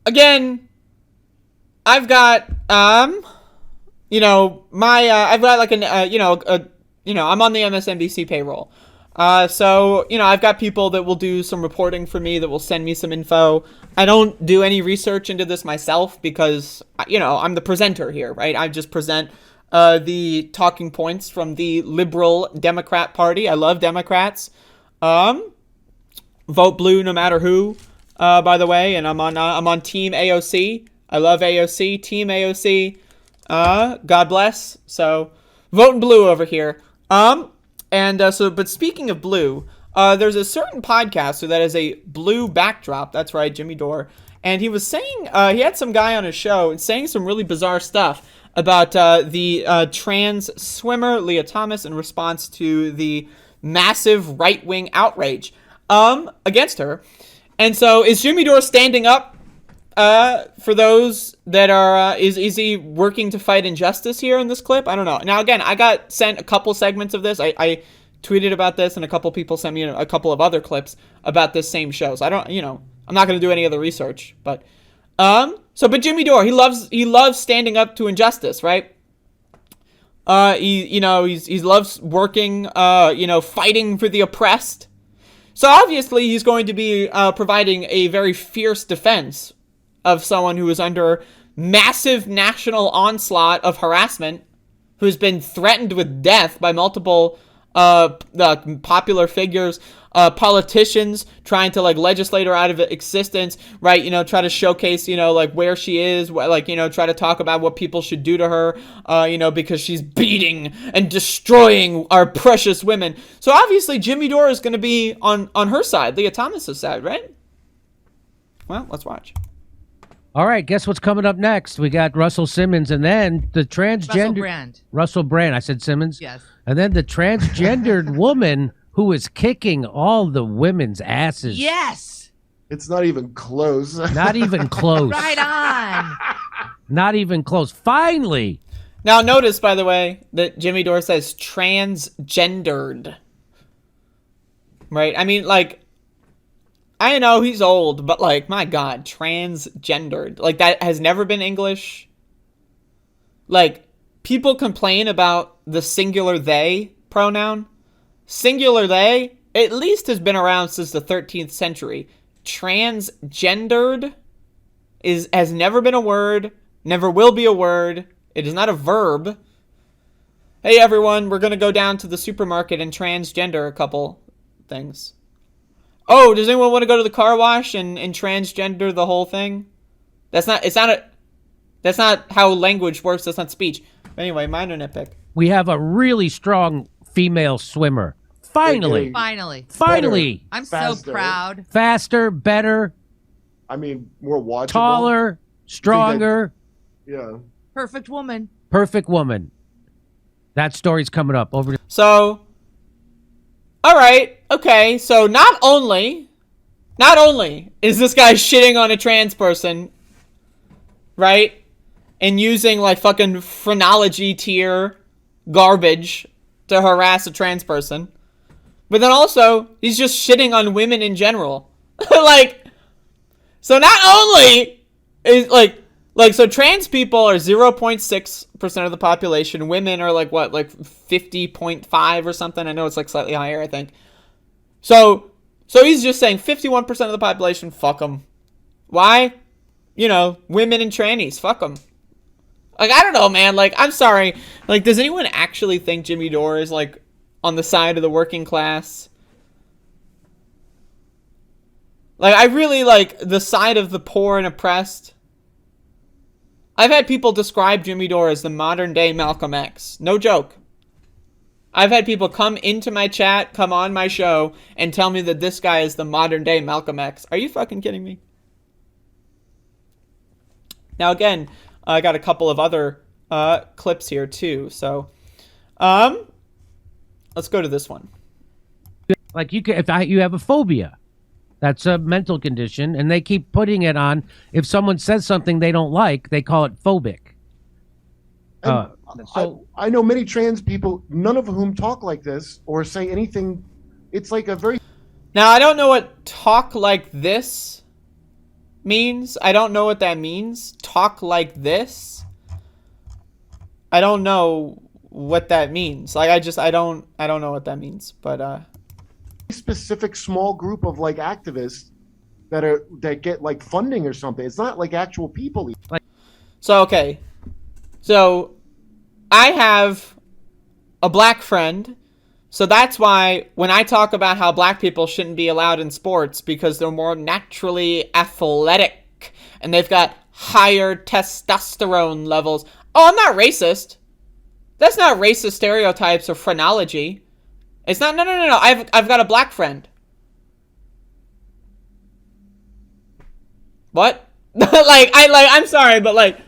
again, I've got I've got like I'm on the MSNBC payroll. So, I've got people that will do some reporting for me, that will send me some info. I don't do any research into this myself because, I'm the presenter here, right? I just present the talking points from the liberal Democrat Party. I love Democrats. Vote blue no matter who, by the way. And I'm on Team AOC. I love AOC. Team AOC. God bless. So, voting blue over here. But speaking of blue, there's a certain podcaster that has a blue backdrop. That's right, Jimmy Dore. And he was saying, he had some guy on his show and saying some really bizarre stuff about the trans swimmer, Leah Thomas, in response to the massive right-wing outrage against her. And so is Jimmy Dore standing up for those that are, is he working to fight injustice here in this clip? I don't know. Now, again, I got sent a couple segments of this. I tweeted about this, and a couple people sent me a couple of other clips about this same show. So I don't, I'm not going to do any other research, but, but Jimmy Dore, he loves standing up to injustice, right? He loves working, fighting for the oppressed. So obviously he's going to be, providing a very fierce defense of someone who is under massive national onslaught of harassment, who's been threatened with death by multiple popular figures, politicians trying to legislate her out of existence, right? Try to showcase, where she is, try to talk about what people should do to her, because she's beating and destroying our precious women. So obviously Jimmy Dore is going to be on her side, Leah Thomas's side, right? Well, let's watch. All right, guess what's coming up next? We got Russell Simmons, and then the transgender... Russell Brand. I said Simmons? Yes. And then the transgendered woman who is kicking all the women's asses. Yes! It's not even close. Not even close. Right on! Not even close. Finally! Now, notice, by the way, that Jimmy Dore says transgendered. Right? I mean, I know he's old, but my God, transgendered. That has never been English. People complain about the singular they pronoun. Singular they, at least, has been around since the 13th century. Transgendered has never been a word, never will be a word. It is not a verb. Hey everyone, we're going to go down to the supermarket and transgender a couple things. Oh, does anyone want to go to the car wash and transgender the whole thing? That's not how language works. That's not speech. Anyway, minor nitpick. We have a really strong female swimmer. Finally. Finally. I'm Faster. so proud. Faster, better. I mean, more watchable. Taller, stronger. Yeah. Perfect woman. Perfect woman. That story's coming up. Over. So, all right, okay. So not only is this guy shitting on a trans person, right? And using fucking phrenology tier garbage to harass a trans person. But then also, he's just shitting on women in general. So not only is, so trans people are 0.6% of the population. Women are 50.5 or something. I know it's slightly higher, I think. So he's just saying 51% of the population, fuck them. Why? Women and trannies, fuck them. I don't know, man. I'm sorry. Does anyone actually think Jimmy Dore is, on the side of the working class? I really the side of the poor and oppressed. I've had people describe Jimmy Dore as the modern day Malcolm X. No joke. I've had people come into my chat, come on my show, and tell me that this guy is the modern day Malcolm X. Are you fucking kidding me? Now, again, I got a couple of other clips here, too. So, let's go to this one. If you have a phobia, that's a mental condition, and they keep putting it on. If someone says something they don't like, they call it phobic. I know many trans people, none of whom talk like this or say anything. It's a very... Now, I don't know what talk like this means. I don't know what that means. Talk like this. I don't know what that means. Like, I don't know what that means. But specific small group of like activists that get like funding or something. It's not like actual people. so okay. So I have a black friend. So that's why when I talk about how black people shouldn't be allowed in sports because they're more naturally athletic and they've got higher testosterone levels. Oh, I'm not racist. That's not racist stereotypes or phrenology. It's not. No. I've got a black friend. What? I'm sorry, but like,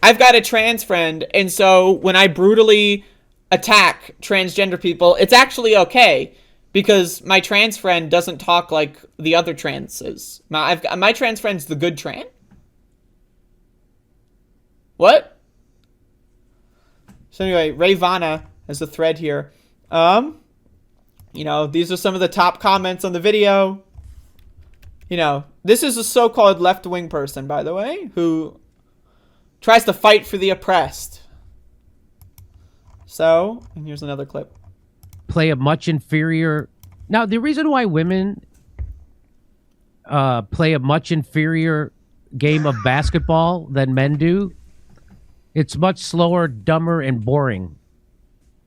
I've got a trans friend, and so when I brutally attack transgender people, it's actually okay because my trans friend doesn't talk like the other transes. My trans friend's the good trans. What? So anyway, Ravana has a thread here. You know, these are some of the top comments on the video. You know, this is a so-called left-wing person, by the way, who tries to fight for the oppressed. So, and here's another clip. Play a much inferior... Now, the reason why women play a much inferior game of basketball than men do, it's much slower, dumber, and boring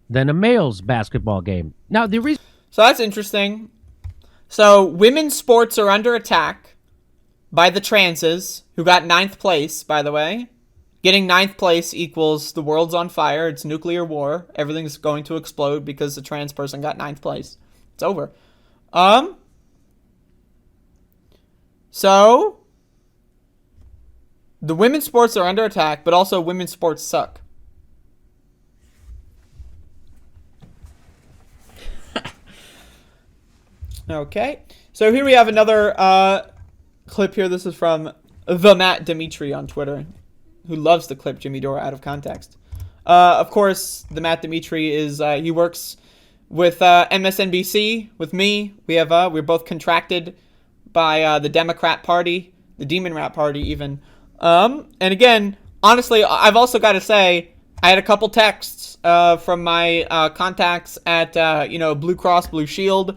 than a male's basketball game. Now, the reason... So that's interesting. So, women's sports are under attack by the transes, who got 9th place, by the way. Getting 9th place equals the world's on fire. It's nuclear war. Everything's going to explode because the trans person got 9th place. It's over. So, the women's sports are under attack, but also women's sports suck. Okay. So here we have another clip here. This is from the Matt Dimitri on Twitter, who loves to clip Jimmy Dore out of context. Of course, the Matt Dimitri is he works with MSNBC with me. We're both contracted by the Democrat Party, the Demon Rat Party, even. And again, honestly, I've also got to say I had a couple texts from my contacts at Blue Cross Blue Shield.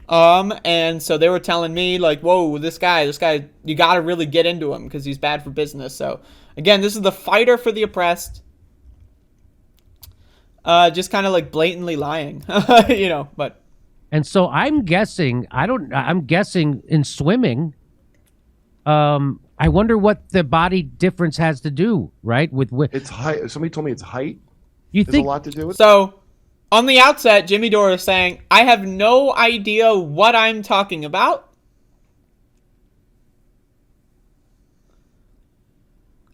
And so they were telling me like, whoa, this guy, you got to really get into him because he's bad for business. So again, this is the fighter for the oppressed. Just kind of like blatantly lying, but. And so I'm guessing in swimming, I wonder what the body difference has to do, right? With it's height. Somebody told me it's height. You think a lot to do with it? So on the outset, Jimmy Dore is saying, I have no idea what I'm talking about.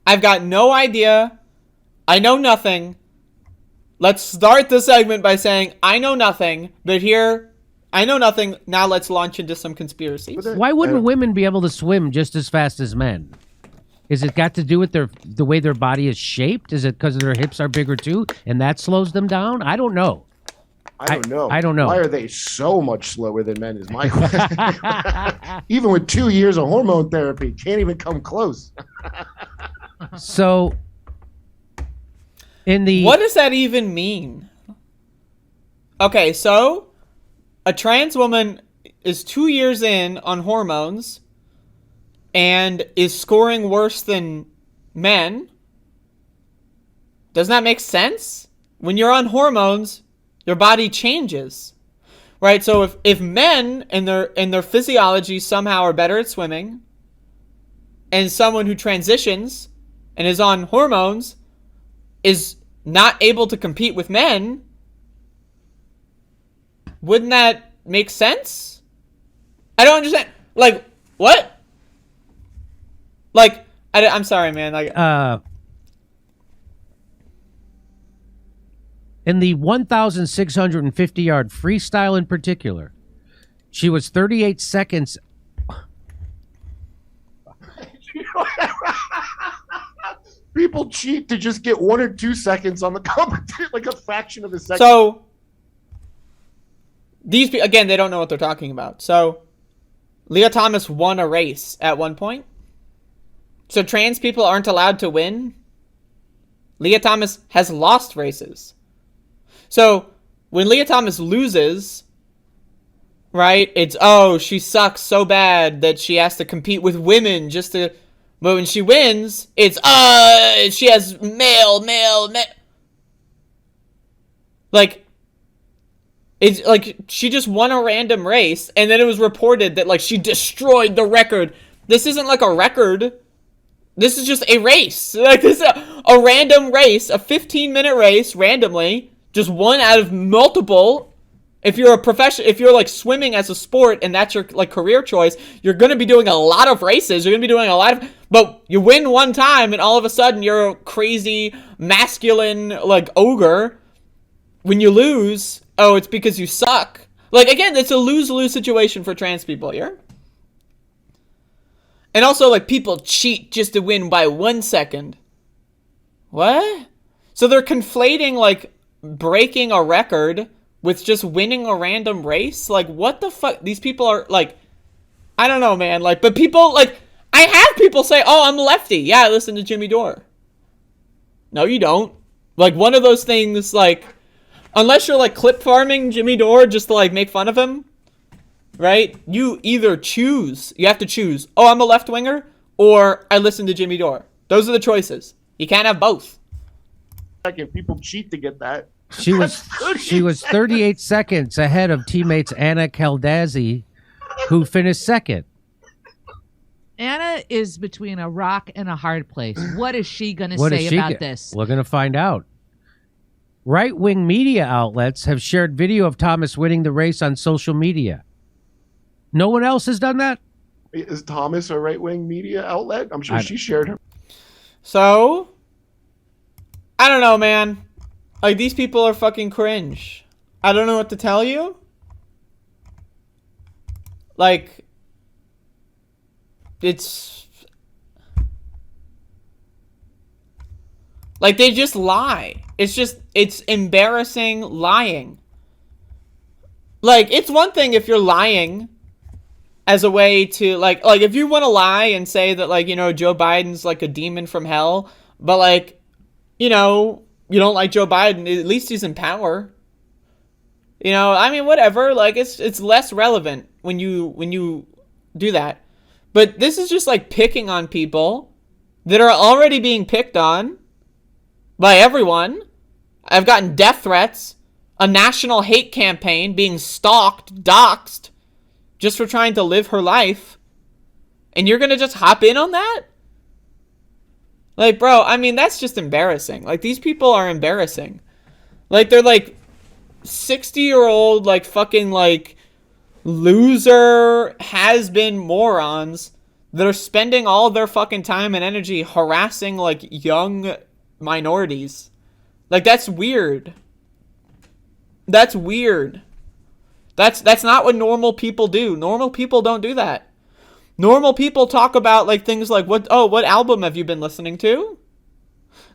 I've got no idea. I know nothing. Let's start the segment by saying, I know nothing, but here, I know nothing. Now let's launch into some conspiracies. Why wouldn't women be able to swim just as fast as men? Is it got to do with the way their body is shaped? Is it because their hips are bigger too, and that slows them down? I don't know. I don't know. I don't know. Why are they so much slower than men is my question. Even with 2 years of hormone therapy, can't even come close. So, what does that even mean? Okay, so a trans woman is 2 years in on hormones and is scoring worse than men. Doesn't that make sense? When you're on hormones, your body changes, right? So if men in their physiology somehow are better at swimming, and someone who transitions and is on hormones is not able to compete with men, wouldn't that make sense? I don't understand. Like, what? Like, I'm sorry, man. Like, in the 1,650-yard freestyle in particular, she was 38 seconds. People cheat to just get 1 or 2 seconds on the competition, like a fraction of a second. So, these people, again, they don't know what they're talking about. So, Leah Thomas won a race at one point. So trans people aren't allowed to win? Leah Thomas has lost races. So when Leah Thomas loses, right, it's, oh, she sucks so bad that she has to compete with women just to... But when she wins, it's, she has male. Like, it's like she just won a random race, and then it was reported that, like, she destroyed the record. This isn't like a record. This is just a race. Like, this is a random race, a 15-minute race, randomly. Just one out of multiple. If you're a professional, if you're like swimming as a sport and that's your like career choice, you're going to be doing a lot of races. You're going to be doing a lot of, but you win one time and all of a sudden you're a crazy masculine like ogre. When you lose, oh, it's because you suck. Like, again, it's a lose-lose situation for trans people here. And also, like, people cheat just to win by 1 second. What? So they're conflating, like, breaking a record with just winning a random race? Like, what the fuck? These people are, like, I don't know, man. Like, but people, like, I have people say, oh, I'm lefty. Yeah, I listen to Jimmy Dore. No, you don't. Like, one of those things, like, unless you're, like, clip farming Jimmy Dore just to, like, make fun of him, right? You either choose. You have to choose. Oh, I'm a left-winger, or I listen to Jimmy Dore. Those are the choices. You can't have both. If people cheat to get that. She was 38 seconds ahead of teammates Anna Kaldazzi, who finished second. Anna is between a rock and a hard place. What is she going to say about this? We're going to find out. Right-wing media outlets have shared video of Thomas winning the race on social media. No one else has done that? Is Thomas a right-wing media outlet? I'm sure she shared her. So, I don't know, man. Like, these people are fucking cringe. I don't know what to tell you. Like, it's... like, they just lie. It's embarrassing lying. Like, it's one thing if you're lying as a way to, like if you want to lie and say that, like, you know, Joe Biden's, like, a demon from hell, but, like, you know, you don't like Joe Biden, at least he's in power. You know, I mean, whatever, like, it's less relevant when you do that. But this is just, like, picking on people that are already being picked on by everyone. I've gotten death threats, a national hate campaign, being stalked, doxxed, just for trying to live her life. And you're going to just hop in on that? Like, bro, I mean, that's just embarrassing. Like, these people are embarrassing. Like, they're, like, 60-year-old, like, fucking, like, loser, has-been morons that are spending all their fucking time and energy harassing, like, young minorities. Like, that's weird. That's weird. That's not what normal people do. Normal people don't do that. Normal people talk about, like, things like, what album have you been listening to?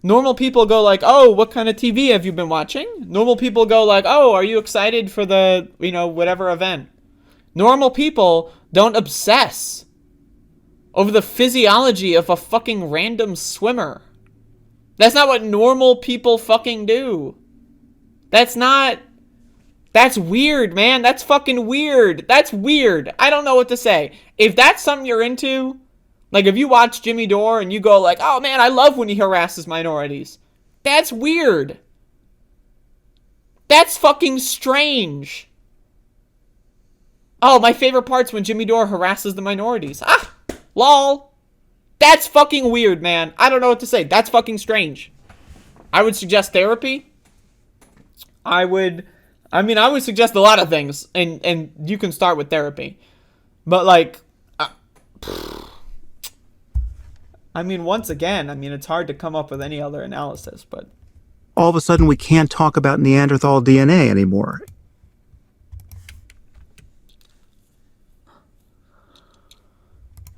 Normal people go like, oh, what kind of TV have you been watching? Normal people go like, oh, are you excited for the, you know, whatever event? Normal people don't obsess over the physiology of a fucking random swimmer. That's not what normal people fucking do. That's weird, man. That's fucking weird. That's weird. I don't know what to say. If that's something you're into, like if you watch Jimmy Dore and you go like, oh man, I love when he harasses minorities. That's weird. That's fucking strange. Oh, my favorite part's when Jimmy Dore harasses the minorities. Ah, lol. That's fucking weird, man. I don't know what to say. That's fucking strange. I would suggest therapy. I would suggest a lot of things, and you can start with therapy. But, like, I mean, once again, I mean, it's hard to come up with any other analysis, but... all of a sudden, we can't talk about Neanderthal DNA anymore.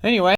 Anyway.